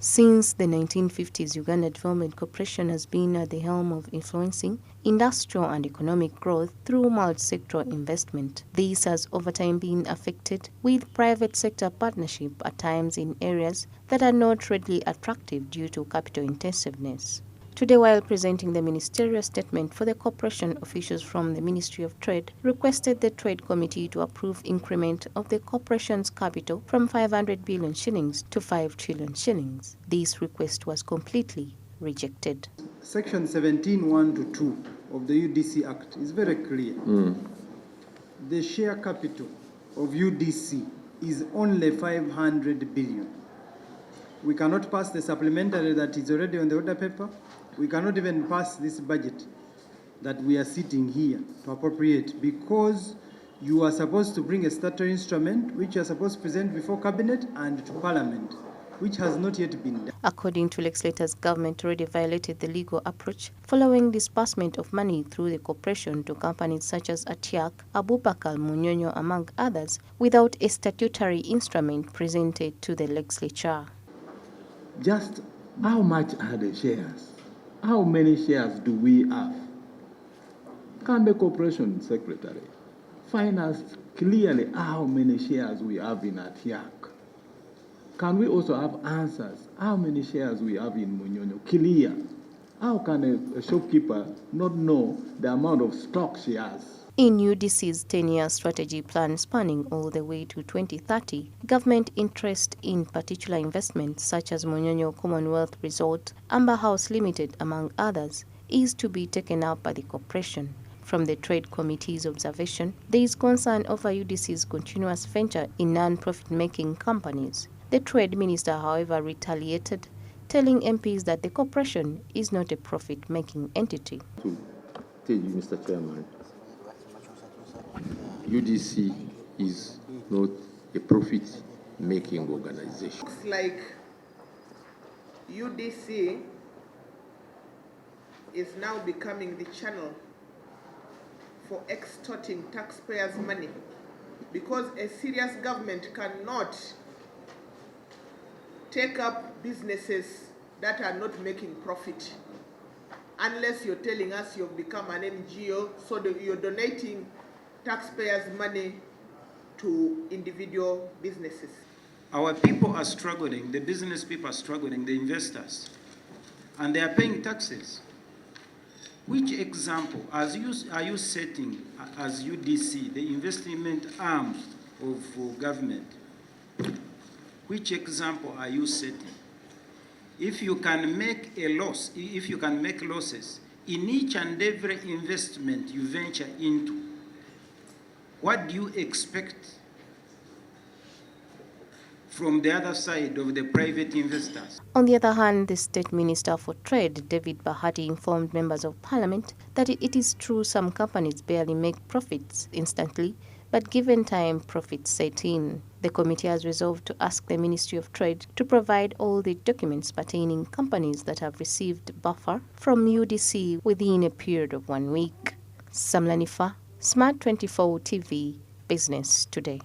Since the 1950s, Uganda Development Corporation has been at the helm of influencing industrial and economic growth through multi-sector investment. This has over time been affected with private sector partnership at times in areas that are not readily attractive due to capital intensiveness. Today, while presenting the ministerial statement for the corporation, officials from the Ministry of Trade requested the Trade Committee to approve increment of the corporation's capital from 500 billion shillings to 5 trillion shillings. This request was completely rejected. Section 17(1) to 2 of the UDC Act is very clear. The share capital of UDC is only 500 billion. We cannot pass the supplementary that is already on the order paper. We cannot even pass this budget that we are sitting here to appropriate, because you are supposed to bring a statutory instrument which you are supposed to present before Cabinet and to Parliament, which has not yet been done. According to legislators, government already violated the legal approach following disbursement of money through the corporation to companies such as Atiak, Abubakar Munyonyo, among others, without a statutory instrument presented to the legislature. Just how much are the shares? How many shares do we have? Can the corporation secretary find us clearly how many shares we have in Atiak? Can we also have answers how many shares we have in Munyonyo? Clear. How can a shopkeeper not know the amount of stock she has? In UDC's 10-year strategy plan spanning all the way to 2030, government interest in particular investments such as Munyonyo Commonwealth Resort, Amber House Limited, among others, is to be taken up by the corporation. From the Trade Committee's observation, there is concern over UDC's continuous venture in non-profit-making companies. The Trade Minister, however, retaliated, telling MPs that the corporation is not a profit-making entity. To tell you, Mr. Chairman, UDC is not a profit-making organization. Looks like UDC is now becoming the channel for extorting taxpayers' money, because a serious government cannot take up businesses that are not making profit unless you're telling us you've become an NGO, so that you're donating taxpayers' money to individual businesses. Our people are struggling, the business people are struggling, the investors, and they are paying taxes. Which example are you setting as UDC, the investment arm of government? Which example are you setting? If you can make a loss, if you can make losses in each and every investment you venture into, what do you expect from the other side of the private investors? On the other hand, the State Minister for Trade, David Bahati, informed members of Parliament that it is true some companies barely make profits instantly, but given time, profits set in. The committee has resolved to ask the Ministry of Trade to provide all the documents pertaining companies that have received buffer from UDC within a period of 1 week. Samula Hanifa, Smart 24 TV, Business Today.